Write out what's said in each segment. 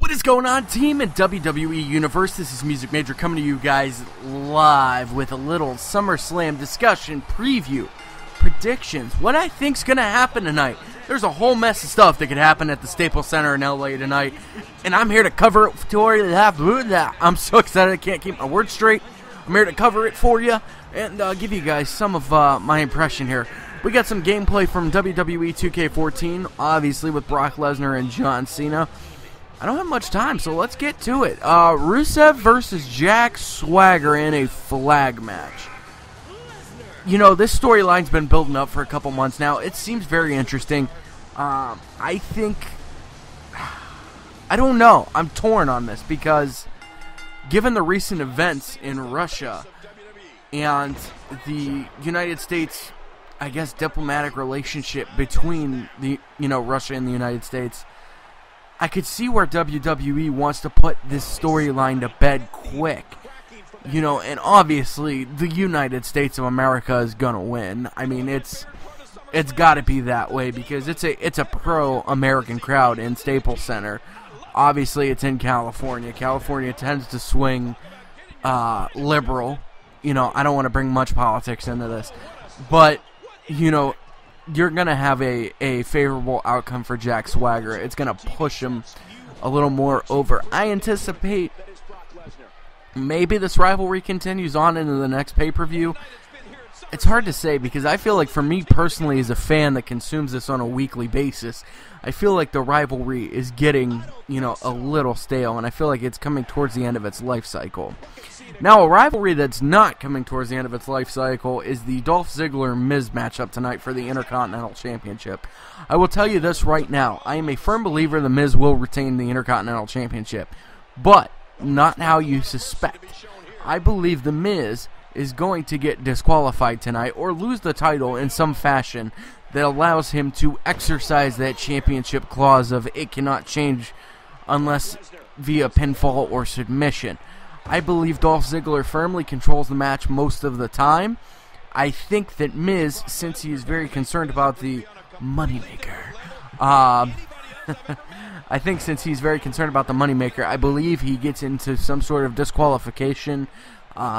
What is going on, team in WWE Universe? This is Music Major coming to you guys live with a little SummerSlam discussion, preview, predictions, what I think's going to happen tonight. There's a whole mess of stuff that could happen at the Staples Center in LA tonight, and I'm here to cover it for you. I'm so excited I can't keep my words straight. I'm here to cover it for you and give you guys some of my impression here. We got some gameplay from WWE 2K14, obviously with Brock Lesnar and John Cena. I don't have much time, so let's get to it. Rusev versus Jack Swagger in a flag match. You know, this storyline's been building up for a couple months now. It seems very interesting. I don't know. I'm torn on this because given the recent events in Russia and the United States, I guess, diplomatic relationship between Russia and the United States, I could see where WWE wants to put this storyline to bed quick. You know, and obviously the United States of America is gonna win. I mean, it's got to be that way because it's a pro-American crowd in Staples Center. Obviously, it's in California. California tends to swing liberal. You know, I don't want to bring much politics into this, but you know, you're going to have a favorable outcome for Jack Swagger. It's going to push him a little more over. I anticipate maybe this rivalry continues on into the next pay-per-view. It's hard to say because I feel like for me personally as a fan that consumes this on a weekly basis, I feel like the rivalry is getting, a little stale, and I feel like it's coming towards the end of its life cycle. Now, a rivalry that's not coming towards the end of its life cycle is the Dolph Ziggler-Miz matchup tonight for the Intercontinental Championship. I will tell you this right now. I am a firm believer the Miz will retain the Intercontinental Championship, but not how you suspect. I believe the Miz is going to get disqualified tonight or lose the title in some fashion that allows him to exercise that championship clause of it cannot change unless via pinfall or submission. I believe Dolph Ziggler firmly controls the match most of the time. I think that Miz, since he is very concerned about the moneymaker, I believe he gets into some sort of disqualification,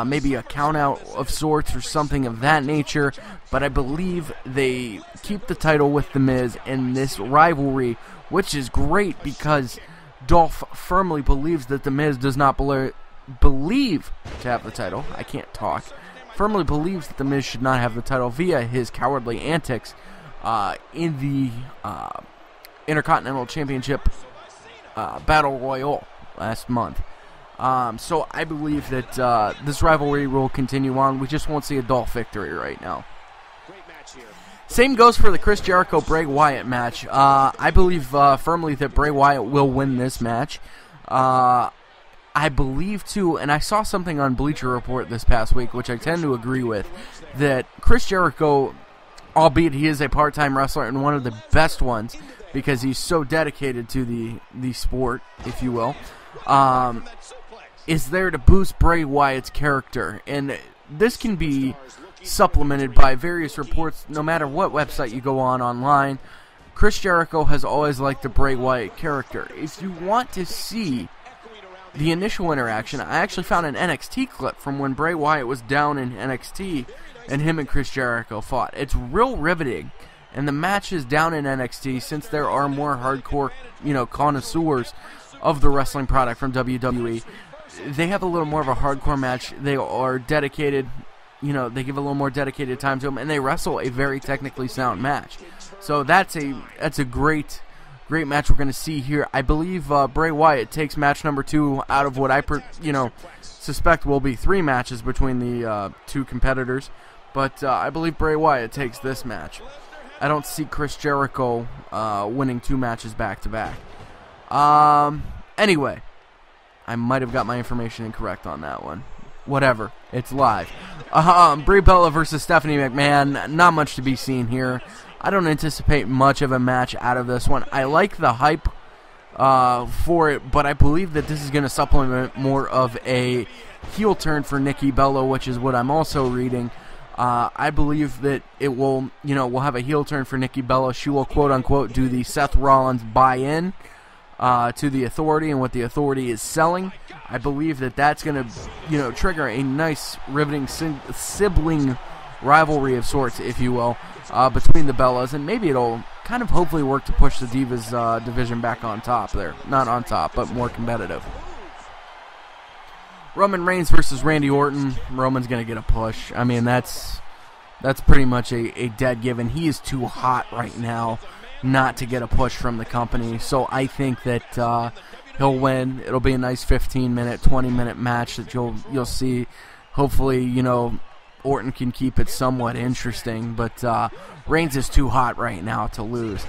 maybe a count-out of sorts or something of that nature, but I believe they keep the title with The Miz in this rivalry, which is great because Dolph firmly believes that The Miz does not believe to have the title. I can't talk. Firmly believes that The Miz should not have the title via his cowardly antics in the Intercontinental Championship Battle Royal last month. So I believe that this rivalry will continue on. We just won't see a Dolph victory right now. Same goes for the Chris Jericho-Bray Wyatt match. I believe firmly that Bray Wyatt will win this match. I believe, too, and I saw something on Bleacher Report this past week, which I tend to agree with, that Chris Jericho, albeit he is a part-time wrestler and one of the best ones because he's so dedicated to the sport, if you will, is there to boost Bray Wyatt's character. And this can be supplemented by various reports, no matter what website you go on online. Chris Jericho has always liked the Bray Wyatt character. If you want to see the initial interaction, I actually found an NXT clip from when Bray Wyatt was down in NXT and him and Chris Jericho fought. It's real riveting, and the matches down in NXT, since there are more hardcore, connoisseurs of the wrestling product from WWE, they have a little more of a hardcore match. They are dedicated, they give a little more dedicated time to them, and they wrestle a very technically sound match. So that's a great match we're going to see here. I believe Bray Wyatt takes match number 2 out of what I suspect will be 3 matches between the 2 competitors. But I believe Bray Wyatt takes this match. I don't see Chris Jericho winning 2 matches back-to-back. Anyway, I might have got my information incorrect on that one. Whatever. It's live. Brie Bella versus Stephanie McMahon. Not much to be seen here. I don't anticipate much of a match out of this one. I like the hype for it, but I believe that this is going to supplement more of a heel turn for Nikki Bella, which is what I'm also reading. I believe that it will, we'll have a heel turn for Nikki Bella. She will, quote-unquote, do the Seth Rollins buy-in to the Authority and what the Authority is selling. I believe that that's going to, trigger a nice, riveting sibling rivalry of sorts, if you will, between the Bellas, and maybe it'll kind of hopefully work to push the Divas division back on top there. Not on top, but more competitive. Roman Reigns versus Randy Orton. Roman's going to get a push. I mean, that's pretty much a dead given. He is too hot right now not to get a push from the company. So I think that he'll win. It'll be a nice 15-minute, 20-minute match that you'll see. Hopefully, Orton can keep it somewhat interesting, but Reigns is too hot right now to lose.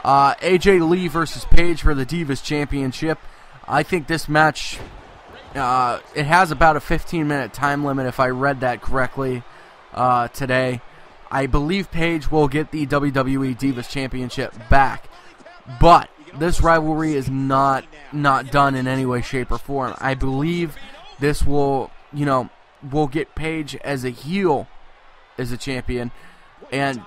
AJ Lee versus Paige for the Divas Championship. I think this match, it has about a 15-minute time limit if I read that correctly today. I believe Paige will get the WWE Divas Championship back, but this rivalry is not done in any way, shape, or form. I believe this will, will get Paige as a heel as a champion, and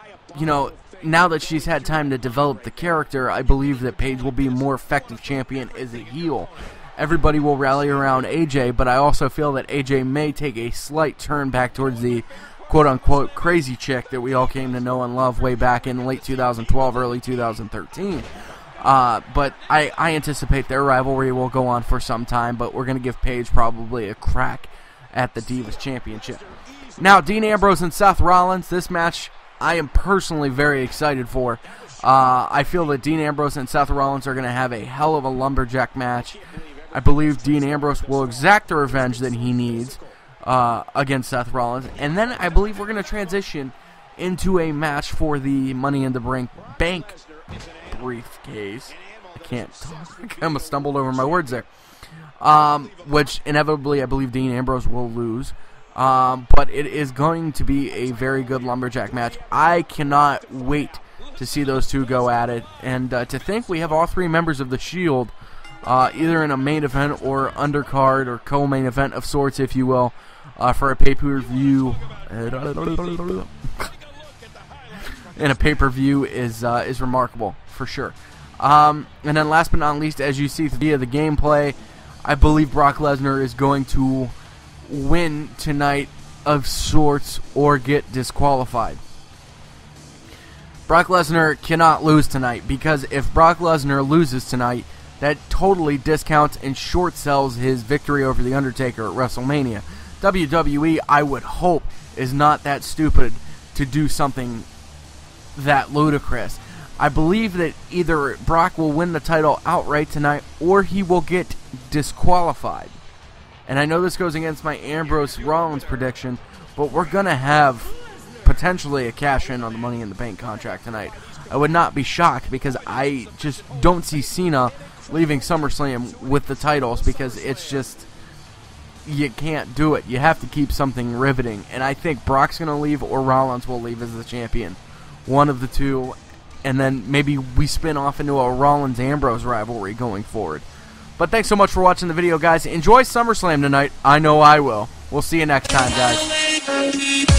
now that she's had time to develop the character, I believe that Paige will be a more effective champion as a heel. Everybody will rally around AJ, but I also feel that AJ may take a slight turn back towards the quote-unquote crazy chick that we all came to know and love way back in late 2012, early 2013. But I anticipate their rivalry will go on for some time, but we're going to give Paige probably a crack at the Divas Championship. Now, Dean Ambrose and Seth Rollins. This match I am personally very excited for. I feel that Dean Ambrose and Seth Rollins are going to have a hell of a lumberjack match. I believe Dean Ambrose will exact the revenge that he needs against Seth Rollins. And then I believe we're going to transition into a match for the Money in the Bank briefcase. I can't talk. I almost stumbled over my words there. Which inevitably I believe Dean Ambrose will lose. But it is going to be a very good lumberjack match. I cannot wait to see those two go at it. And to think we have all three members of the Shield either in a main event or undercard or co-main event of sorts, if you will, for a pay-per-view. And a pay-per-view is remarkable, for sure. And then last but not least, as you see via the gameplay, I believe Brock Lesnar is going to win tonight of sorts or get disqualified. Brock Lesnar cannot lose tonight, because if Brock Lesnar loses tonight, that totally discounts and short sells his victory over The Undertaker at WrestleMania. WWE, I would hope, is not that stupid to do something that ludicrous. I believe that either Brock will win the title outright tonight or he will get disqualified. And I know this goes against my Ambrose Rollins prediction, but we're going to have potentially a cash-in on the Money in the Bank contract tonight. I would not be shocked, because I just don't see Cena leaving SummerSlam with the titles, because it's just, you can't do it. You have to keep something riveting. And I think Brock's going to leave or Rollins will leave as the champion. One of the two. And then maybe we spin off into a Rollins-Ambrose rivalry going forward. But thanks so much for watching the video, guys. Enjoy SummerSlam tonight. I know I will. We'll see you next time, guys.